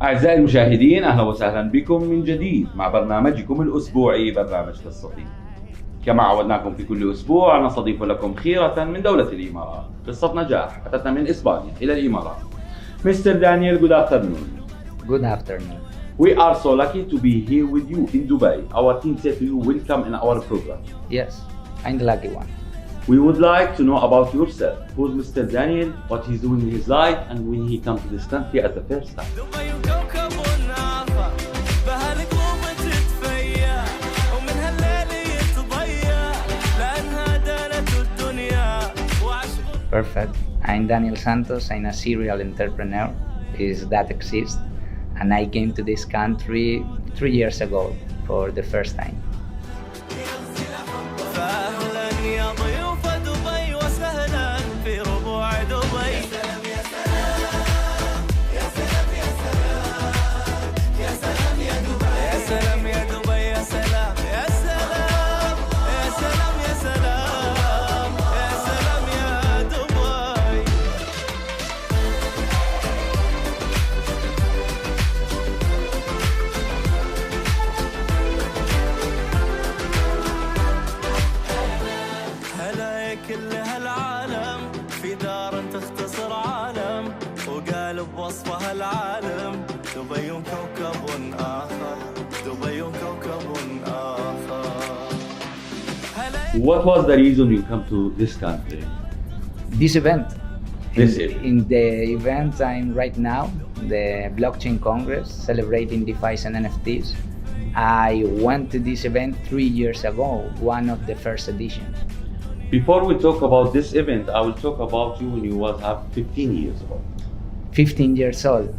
أعزائي المشاهدين، أهلا وسهلا بكم من جديد مع برنامجكم الأسبوعي برنامج قصتي. كما عودناكم في كل أسبوع نستضيف لكم خيرة من دولة الإمارات. قصة نجاح أتتنا من إسبانيا إلى الإمارات. Mr. Daniel, good afternoon. Good afternoon. We are so lucky to be here with you in Dubai. Our team said to you, welcome in our program. Yes, I'm the lucky one. We would like to know about yourself. Who's Mr. Daniel, what he's doing in his life, and when he come to this country at the first time. Perfect. I'm Daniel Santos. I'm a serial entrepreneur, if that exists, and I came to this country 3 years ago for the first time. What was the reason you come to this country? This event. In the event I'm right now, the Blockchain Congress celebrating DeFi and NFTs. I went to this event 3 years ago, one of the first editions. Before we talk about this event, I will talk about you when you have 15 years old. 15 years old.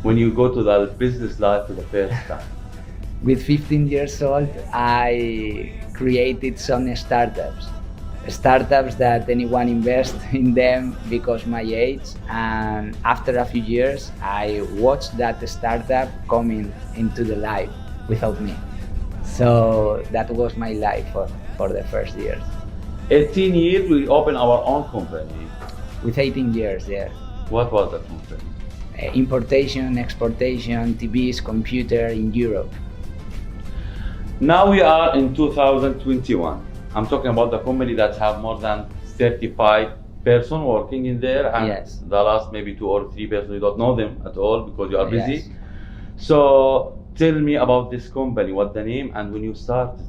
When you go to the business life for the first time. With 15 years old, I created some startups that anyone invests in them because my age, and after a few years I watched that startup coming into the life without me. So that was my life for the first years. 18 years we opened our own company. With 18 years, yeah. What was the company? Importation, exportation, TVs, computer in Europe. Now we are in 2021. I'm talking about the company that have more than 35 person working in there, and yes. The last maybe 2 or 3 person, you don't know them at all because you are busy. Yes. So tell me about this company, what the name and when you started.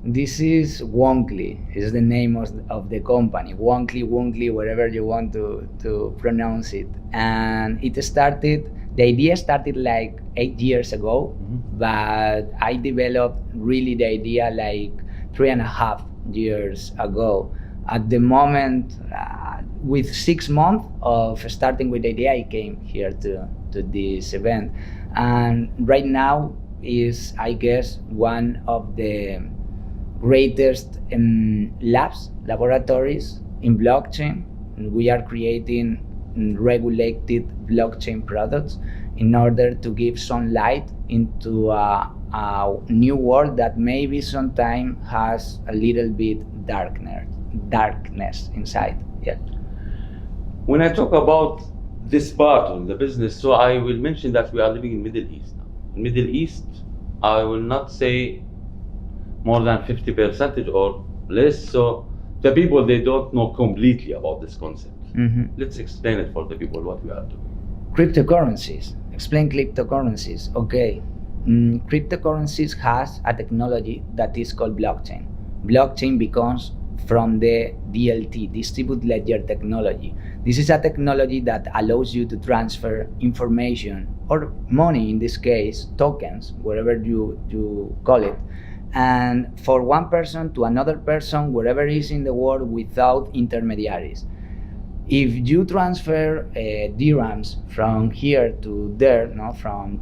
This is Woonkly, is the name of the company. Woonkly, wherever you want to pronounce it. And the idea started like 8 years ago, but I developed really the idea like 3.5 years ago. At the moment, with 6 months of starting with the idea, I came here to this event. And right now is, I guess, one of the greatest laboratories in blockchain. We are creating regulated blockchain products in order to give some light into a new world that maybe sometimes has a little bit darkness inside. Yeah. When I talk about this part of the business, so I will mention that we are living in Middle East now. In Middle East, I will not say more than 50% or less, so the people, they don't know completely about this concept. Let's explain it for the people what we are doing. Cryptocurrencies. Explain cryptocurrencies. Okay. Cryptocurrencies has a technology that is called blockchain. Blockchain becomes from the DLT, distributed ledger technology. This is a technology that allows you to transfer information or money, in this case, tokens, wherever you call it, and for one person to another person, wherever he is in the world, without intermediaries. If you transfer dirhams from here to there, from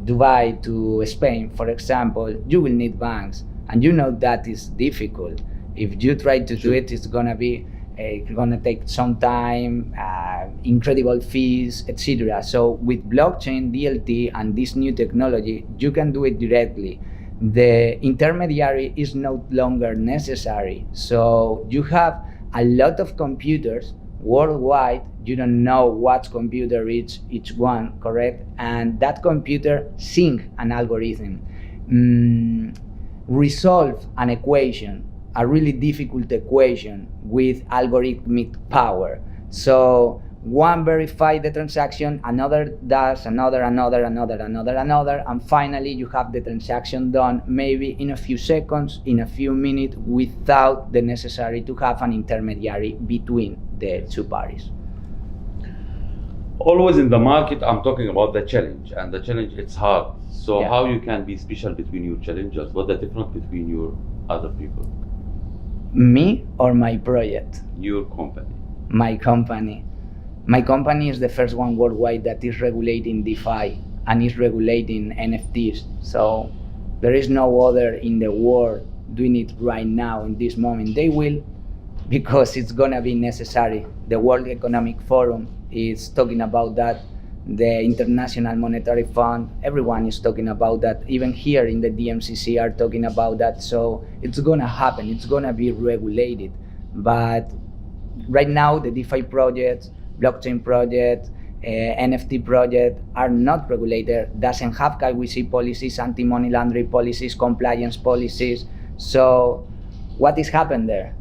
Dubai to Spain, for example, you will need banks, and you know that is difficult. If you try to do it, it's gonna take some time, incredible fees, etc. So with blockchain, DLT, and this new technology, you can do it directly. The intermediary is no longer necessary. So you have a lot of computers worldwide, you don't know what computer is each one, correct? And that computer sync an algorithm, resolve an equation, a really difficult equation with algorithmic power. So one verifies the transaction, another does, another, and finally you have the transaction done maybe in a few seconds, in a few minutes, without the necessary to have an intermediary between the two parties. Always in the market, I'm talking about the challenge, and the challenge, it's hard. So Yeah. how you can be special between your challengers? What's the difference between your other people? Me or my project? Your company. My company. My company is the first one worldwide that is regulating DeFi and is regulating NFTs. So there is no other in the world doing it right now in this moment. They will, because it's gonna be necessary. The World Economic Forum is talking about that. The International Monetary Fund, everyone is talking about that. Even here in the DMCC are talking about that. So it's gonna happen. It's gonna be regulated. But right now, the DeFi projects, blockchain project, NFT project are not regulated, doesn't have KYC policies, anti-money laundering policies, compliance policies. So what is happened there?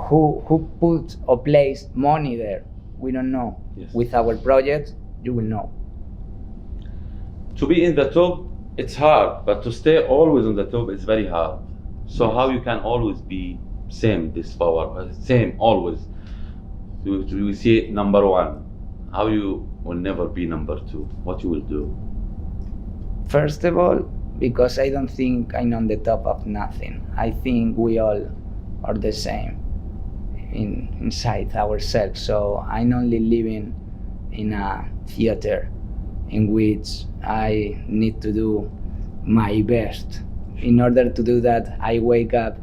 Who put or place money there? We don't know. Yes. With our project, you will know. To be in the top, it's hard, but to stay always on the top, it's very hard. So Yes. how you can always be same this power, same always? We see number one. How you will never be number two? What you will do? First of all, because I don't think I'm on the top of nothing. I think we all are the same inside ourselves. So I'm only living in a theater in which I need to do my best. In order to do that, I wake up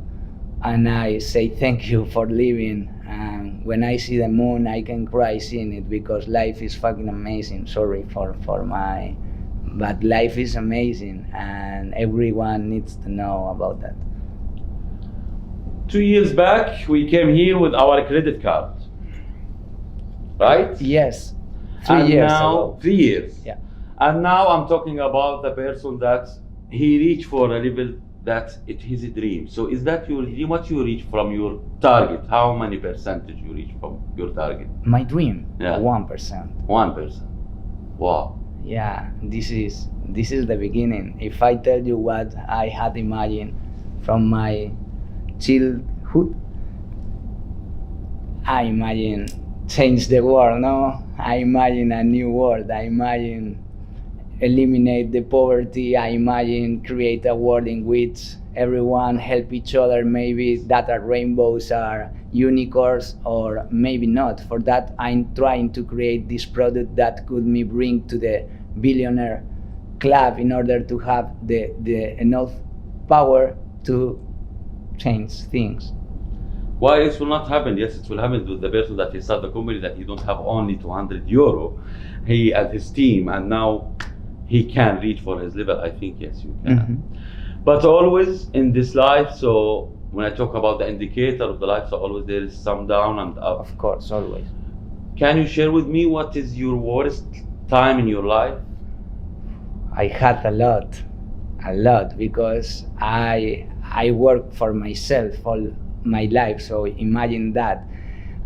and I say thank you for living. And when I see the moon, I can cry seeing it because life is fucking amazing. Sorry for my, but life is amazing and everyone needs to know about that. 2 years back, we came here with our credit card, right? Yes, 3 And years now, ago. 3 years. Yeah. And now I'm talking about the person that he reached for a level that it is a dream. So is that your dream? What you reach from your target? How many percentage you reach from your target? My dream, Yeah. 1%. 1%. Wow. Yeah, this is the beginning. If I tell you what I had imagined from my childhood, I imagine change the world, no? I imagine a new world. I imagine eliminate the poverty. I imagine create a world in which everyone help each other. Maybe that are rainbows are unicorns, or maybe not. For that, I'm trying to create this product that could me bring to the billionaire club in order to have the enough power to change things. Why it will not happen? Yes, it will happen with the person that he started the company, that he don't have only 200 euro, he and his team, and now he can reach for his level. I think yes, you can. Mm-hmm. But always in this life, so when I talk about the indicator of the life, so always there is some down and up. Of course, always. Can you share with me what is your worst time in your life? I had a lot, because I work for myself all my life. So imagine that.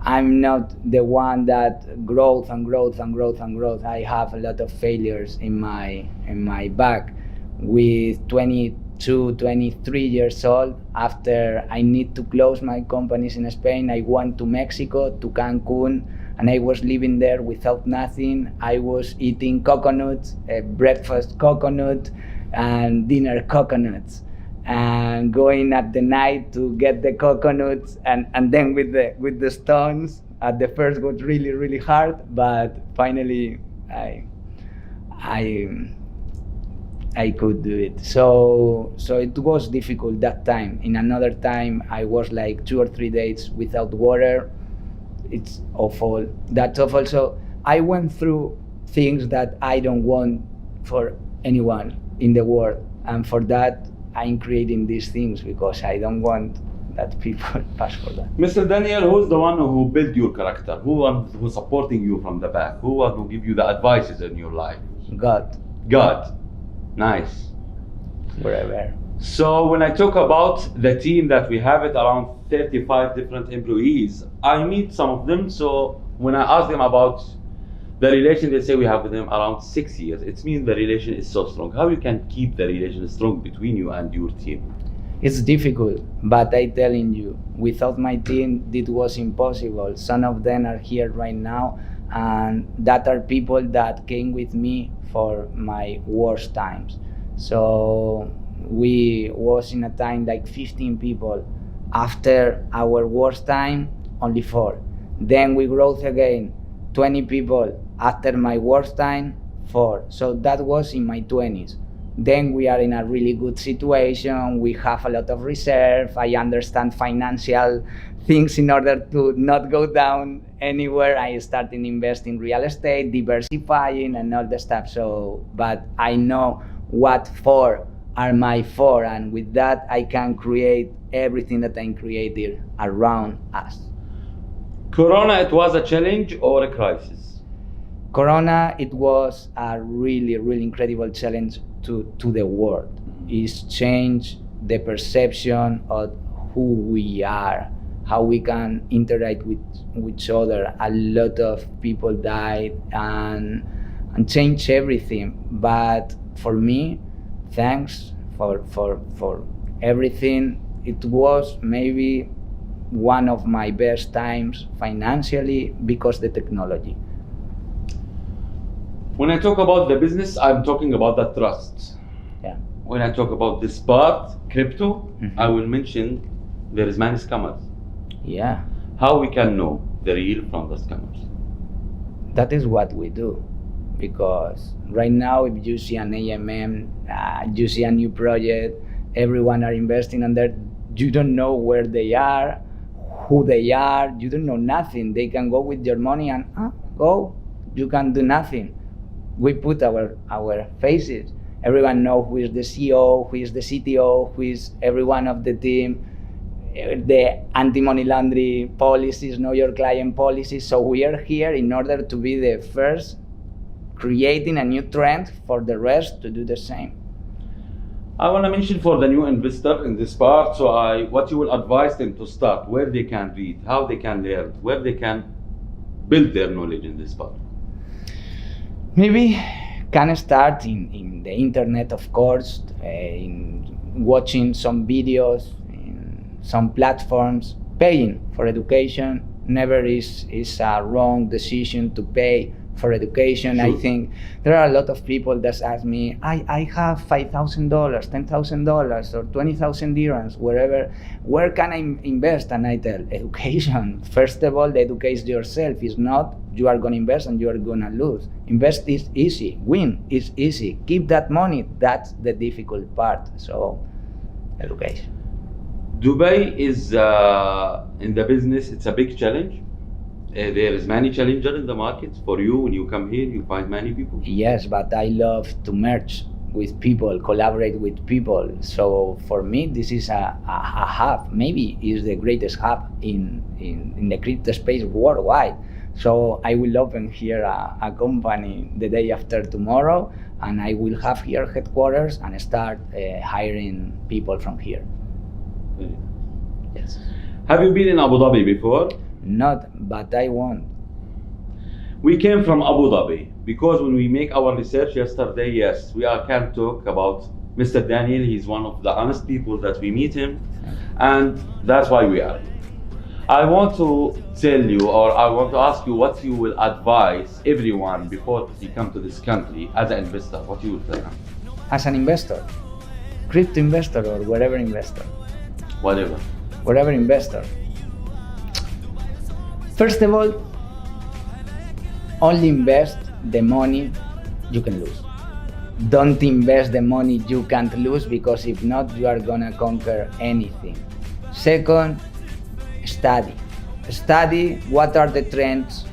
I'm not the one that growth. I have a lot of failures in my back. With 22, 23 years old, after I need to close my companies in Spain, I went to Mexico, to Cancun, and I was living there without nothing. I was eating coconuts, breakfast coconut and dinner coconuts, and going at the night to get the coconuts, and then with the stones. At the first was really hard, but finally I could do it. So it was difficult that time. In another time, I was like 2 or 3 days without water. It's awful. That's awful. So I went through things that I don't want for anyone in the world, and for that I'm creating these things, because I don't want that people pass for that. Mr. Daniel, who's the one who built your character? Who's supporting you from the back? Who give you the advices in your life? God, God. Nice. wherever. So when I talk about the team that we have, it around 35 different employees. I meet some of them, so when I ask them about the relation, they say we have with them around 6 years. It means the relation is so strong. How you can keep the relation strong between you and your team? It's difficult, but I telling you, without my team, it was impossible. Some of them are here right now, and that are people that came with me for my worst times. So we was in a time like 15 people. After our worst time, only 4. Then we growth again, 20 people. After my worst time, 4. So that was in my 20s. Then we are in a really good situation. We have a lot of reserve. I understand financial things in order to not go down anywhere. I started investing in real estate, diversifying and all the stuff. So, but I know what 4 are my 4, and with that I can create everything that I created around us. Corona, it was a challenge or a crisis? Corona, it was a really, really incredible challenge to the world. It's changed the perception of who we are, how we can interact with each other. A lot of people died and changed everything. But for me, thanks for everything. It was maybe one of my best times financially because the technology. When I talk about the business, I'm talking about the trust. Yeah. When I talk about this part, crypto, I will mention there is many scammers. Yeah. How we can know the real from the scammers? That is what we do. Because right now, if you see an AMM, you see a new project, everyone are investing on that. You don't know where they are, who they are. You don't know nothing. They can go with your money and go. You can do nothing. We put our faces. Everyone know who is the CEO, who is the CTO, who is everyone of the team. The anti-money laundering policies, know your client policies. So we are here in order to be the first, creating a new trend for the rest to do the same. I want to mention for the new investor in this part, so what you will advise them to start, where they can read, how they can learn, where they can build their knowledge in this part. Maybe can start in the internet, of course, in watching some videos, in some platforms. Paying for education never is a wrong decision to pay for education. Sure. I think there are a lot of people that ask me, I have $5,000, $10,000 or 20,000 dirhams, wherever, where can I invest? And I tell, education. First of all, educate yourself. It's not you are going to invest and you are going to lose. Invest is easy, win is easy. Keep that money, that's the difficult part. So, education. Dubai is, in the business, it's a big challenge. There is many challengers in the market. For you, when you come here, you find many people. Yes, but I love to merge with people, collaborate with people. So for me, this is a hub. Maybe is the greatest hub in the crypto space worldwide. So I will open here a company the day after tomorrow, and I will have here headquarters and start hiring people from here. Yes. Have you been in Abu Dhabi before? Not, but I want. We came from Abu Dhabi because when we make our research yesterday, yes, we can talk about Mr. Daniel. He's one of the honest people that we meet him, and that's why we are here. I want to tell you, or I want to ask you, what you will advise everyone before you come to this country as an investor. What you will tell them? As an investor, crypto investor or whatever investor. Whatever investor. First of all, only invest the money you can lose. Don't invest the money you can't lose, because if not, you are gonna conquer anything. Second, study. Study what are the trends.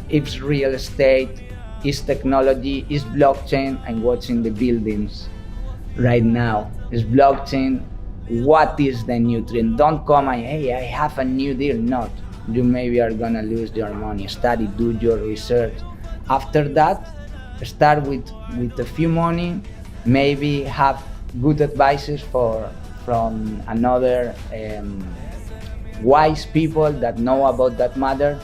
It's real estate, it's technology, it's blockchain. I'm watching the buildings right now. It's blockchain. what is the new trend. Don't come and, hey, I have a new deal. Not. You maybe are gonna lose your money. Study, do your research. After that, start with a few money, maybe have good advices from another wise people that know about that matter,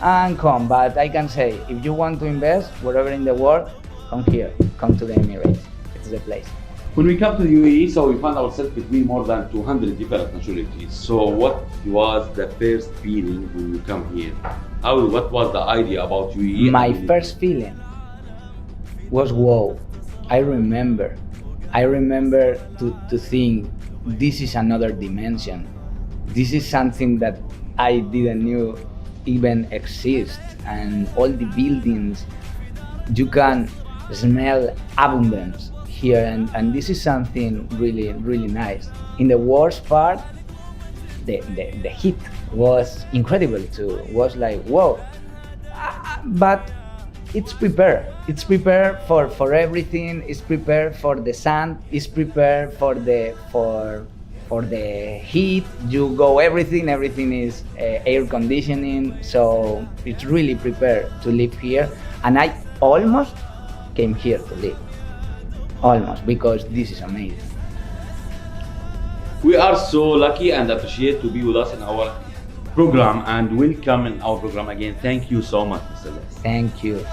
and come. But I can say, if you want to invest wherever in the world, come here, come to the Emirates. It's the place. When we come to the UAE, so we find ourselves between more than 200 different nationalities. So what was the first feeling when you come here? What was the idea about UAE? My first feeling was wow. I remember to think this is another dimension. This is something that I didn't knew even exist, and all the buildings, you can smell abundance here, and this is something really, really nice. In the worst part, the heat was incredible too. It was like, whoa. But it's prepared. It's prepared for everything. It's prepared for the sun. It's prepared for the heat. You go everything. Everything is air conditioning. So it's really prepared to live here. And I almost came here to live. Almost, because this is amazing. We are so lucky and appreciate to be with us in our program, and welcome in our program again. Thank you so much, Mr. Les. Thank you.